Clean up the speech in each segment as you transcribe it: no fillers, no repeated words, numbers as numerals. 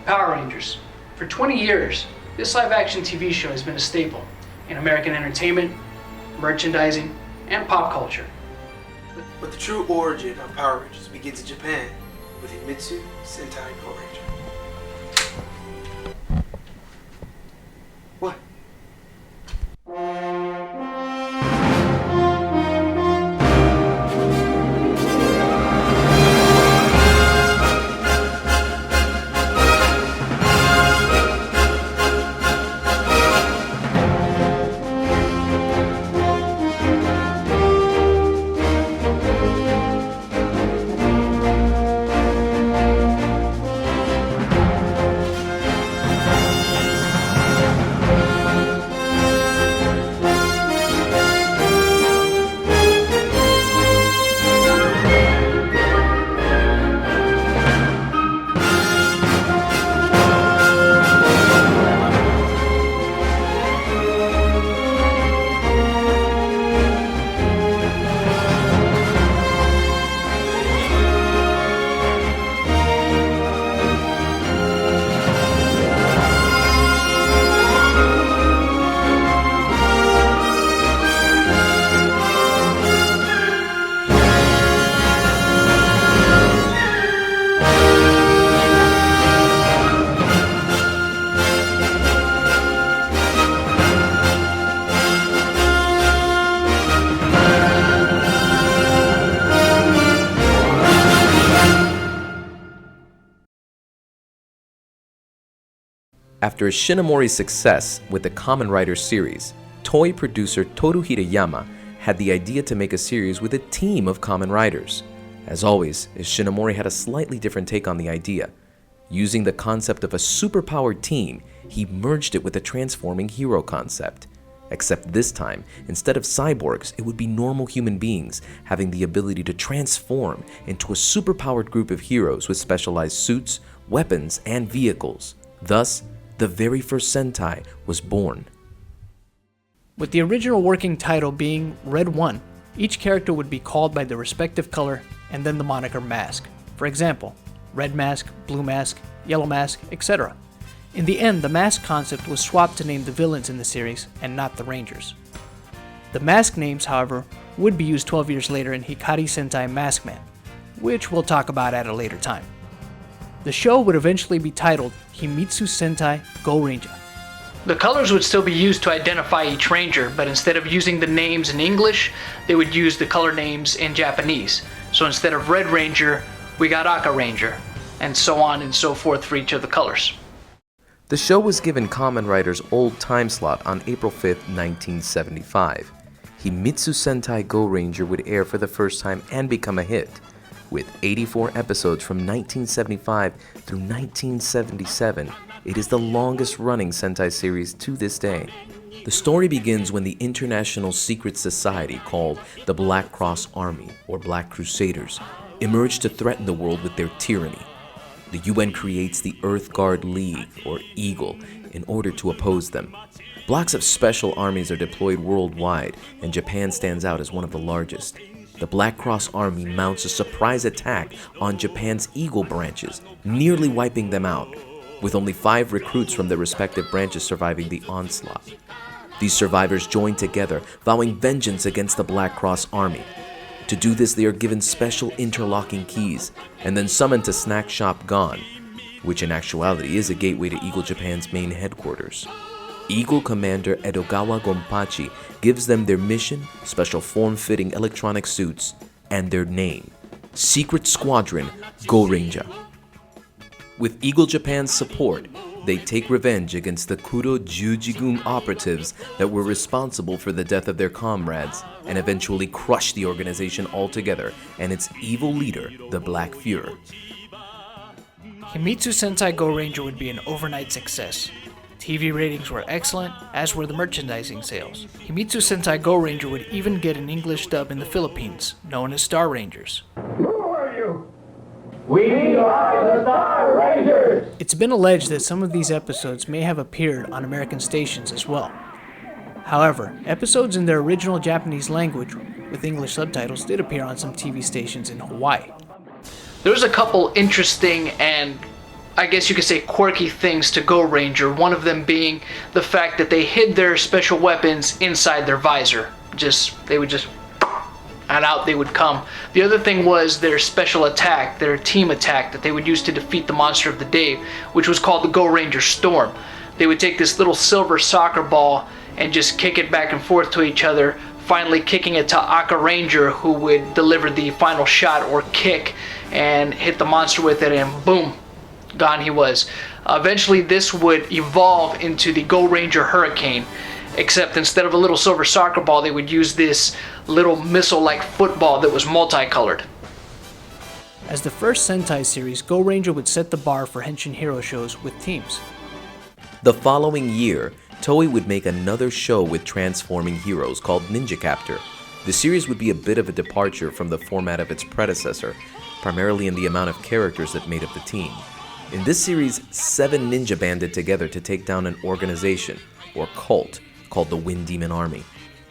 Power Rangers. For 20 years, this live-action TV show has been a staple in American entertainment, merchandising, and pop culture. But the true origin of Power Rangers begins in Japan with Himitsu Sentai Goranger. What? After Ishinomori's success with the Kamen Rider series, toy producer Toru Hirayama had the idea to make a series with a team of Kamen Riders. As always, Ishinomori had a slightly different take on the idea. Using the concept of a superpowered team, he merged it with a transforming hero concept. Except this time, instead of cyborgs, it would be normal human beings having the ability to transform into a superpowered group of heroes with specialized suits, weapons, and vehicles. Thus, the very first Sentai was born. With the original working title being Red 1, each character would be called by their respective color and then the moniker mask. For example, Red Mask, Blue Mask, Yellow Mask, etc. In the end, the mask concept was swapped to name the villains in the series and not the Rangers. The mask names, however, would be used 12 years later in Hikari Sentai Maskman, which we'll talk about at a later time. The show would eventually be titled Himitsu Sentai Goranger. The colors would still be used to identify each ranger, but instead of using the names in English, they would use the color names in Japanese. So instead of Red Ranger, we got Aka Ranger, and so on and so forth for each of the colors. The show was given Kamen Rider's old time slot on April 5th, 1975. Himitsu Sentai Goranger would air for the first time and become a hit. With 84 episodes from 1975 through 1977, it is the longest-running Sentai series to this day. The story begins when the international secret society called the Black Cross Army, or Black Crusaders, emerged to threaten the world with their tyranny. The UN creates the Earth Guard League, or EAGLE, in order to oppose them. Blocks of special armies are deployed worldwide, and Japan stands out as one of the largest. The Black Cross Army mounts a surprise attack on Japan's Eagle branches, nearly wiping them out, with only 5 recruits from their respective branches surviving the onslaught. These survivors join together, vowing vengeance against the Black Cross Army. To do this, they are given special interlocking keys, and then summoned to Snack Shop Gon, which in actuality is a gateway to Eagle Japan's main headquarters. Eagle Commander Edogawa Gonpachi gives them their mission, special form-fitting electronic suits, and their name, Secret Squadron Goranger. With Eagle Japan's support, they take revenge against the Kuro Jujigun operatives that were responsible for the death of their comrades, and eventually crush the organization altogether and its evil leader, the Black Fuhrer. Himitsu Sentai Goranger would be an overnight success. TV ratings were excellent, as were the merchandising sales. Himitsu Sentai Goranger would even get an English dub in the Philippines, known as Star Rangers. Who are you? We are the Star Rangers! It's been alleged that some of these episodes may have appeared on American stations as well. However, episodes in their original Japanese language, with English subtitles, did appear on some TV stations in Hawaii. There's a couple interesting and I guess you could say, quirky things to Goranger, one of them being the fact that they hid their special weapons inside their visor. They would just, and out they would come. The other thing was their special attack, their team attack that they would use to defeat the monster of the day, which was called the Goranger Storm. They would take this little silver soccer ball and just kick it back and forth to each other, finally kicking it to Aka Ranger, who would deliver the final shot or kick and hit the monster with it, and boom, gone he was. Eventually this would evolve into the Goranger Hurricane, except instead of a little silver soccer ball, they would use this little missile-like football that was multicolored. As the first Sentai series, Goranger would set the bar for Henshin hero shows with teams. The following year, Toei would make another show with transforming heroes called Ninja Captor. The series would be a bit of a departure from the format of its predecessor, primarily in the amount of characters that made up the team. In this series, 7 ninja banded together to take down an organization, or cult, called the Wind Demon Army.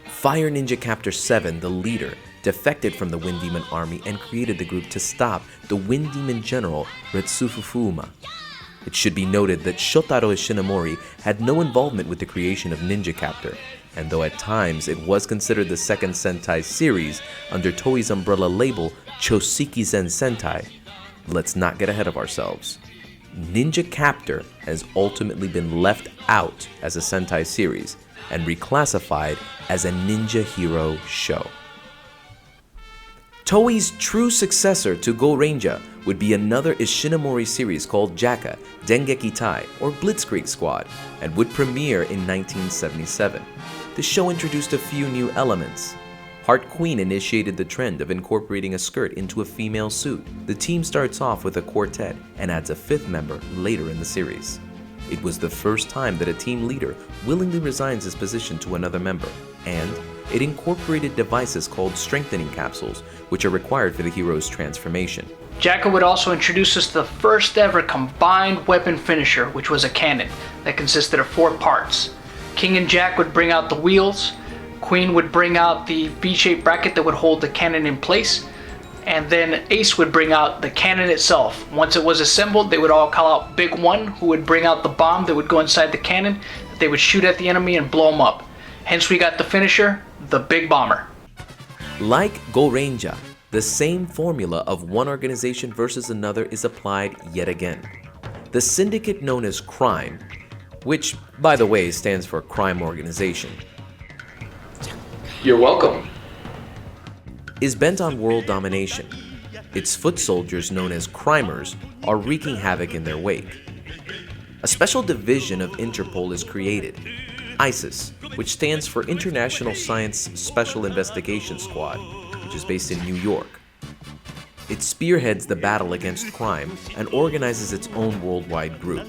Fire Ninja Captor 7, the leader, defected from the Wind Demon Army and created the group to stop the Wind Demon General Retsufufuma. It should be noted that Shotaro Ishinomori had no involvement with the creation of Ninja Captor, and though at times it was considered the second Sentai series under Toei's umbrella label Chosiki Zen Sentai, let's not get ahead of ourselves. Ninja Captor has ultimately been left out as a Sentai series and reclassified as a ninja hero show. Toei's true successor to Goranger would be another Ishinomori series called J.A.K.Q, Dengeki Tai, or Blitzkrieg Squad, and would premiere in 1977. The show introduced a few new elements. Heart Queen initiated the trend of incorporating a skirt into a female suit. The team starts off with a quartet and adds a 5th member later in the series. It was the first time that a team leader willingly resigns his position to another member, and it incorporated devices called strengthening capsules, which are required for the hero's transformation. J.A.K.Q would also introduce us to the first ever combined weapon finisher, which was a cannon that consisted of 4 parts. King and Jack would bring out the wheels, Queen would bring out the V-shaped bracket that would hold the cannon in place, and then Ace would bring out the cannon itself. Once it was assembled, they would all call out Big One, who would bring out the bomb that would go inside the cannon, that they would shoot at the enemy and blow them up. Hence we got the finisher, the Big Bomber. Like Goranger, the same formula of one organization versus another is applied yet again. The syndicate known as Crime, which, by the way, stands for Crime Organization. You're welcome. Is bent on world domination. Its foot soldiers, known as Crimers, are wreaking havoc in their wake. A special division of Interpol is created, ISIS, which stands for International Science Special Investigation Squad, which is based in New York. It spearheads the battle against crime and organizes its own worldwide group.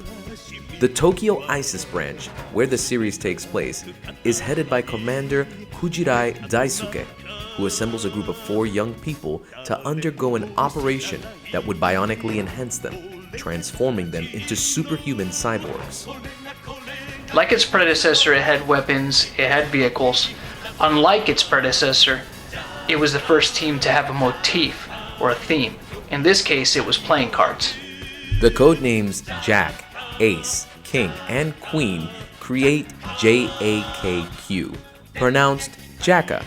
The Tokyo ISIS branch, where the series takes place, is headed by Commander Kujirai Daisuke, who assembles a group of 4 young people to undergo an operation that would bionically enhance them, transforming them into superhuman cyborgs. Like its predecessor, it had weapons, it had vehicles. Unlike its predecessor, it was the first team to have a motif, or a theme. In this case, it was playing cards. The codenames Jack, Ace, King, and Queen create J.A.K.Q, pronounced J.A.K.Q,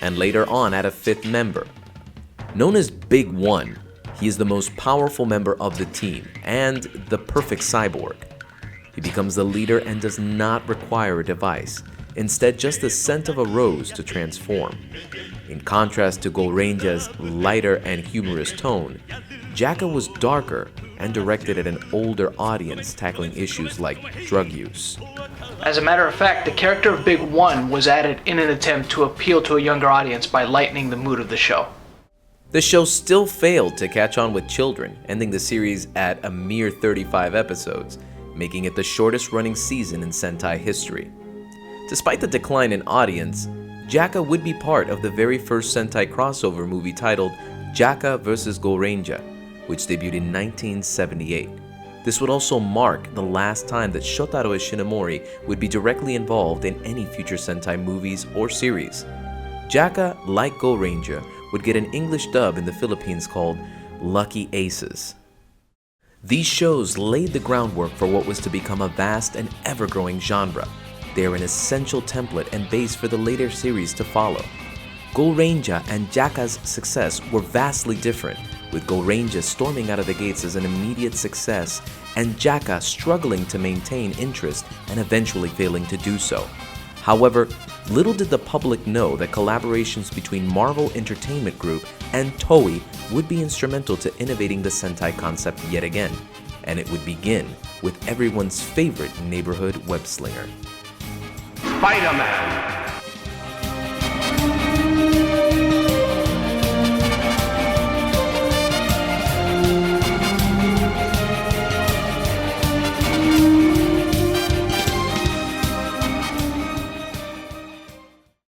and later on add a 5th member. Known as Big One, he is the most powerful member of the team and the perfect cyborg. He becomes the leader and does not require a device, instead just the scent of a rose to transform. In contrast to Goranger's lighter and humorous tone, J.A.K.Q was darker and directed at an older audience, tackling issues like drug use. As a matter of fact, the character of Big One was added in an attempt to appeal to a younger audience by lightening the mood of the show. The show still failed to catch on with children, ending the series at a mere 35 episodes, making it the shortest running season in Sentai history. Despite the decline in audience, J.A.K.Q would be part of the very first Sentai crossover movie titled J.A.K.Q vs. Goranger, which debuted in 1978. This would also mark the last time that Shotaro Ishinomori would be directly involved in any future Sentai movies or series. J.A.K.Q, like Goranger, would get an English dub in the Philippines called Lucky Aces. These shows laid the groundwork for what was to become a vast and ever-growing genre. They are an essential template and base for the later series to follow. Goranger and J.A.K.Q's success were vastly different, with Goranger storming out of the gates as an immediate success and J.A.K.Q struggling to maintain interest and eventually failing to do so. However, little did the public know that collaborations between Marvel Entertainment Group and Toei would be instrumental to innovating the Sentai concept yet again, and it would begin with everyone's favorite neighborhood web-slinger. Spider-Man!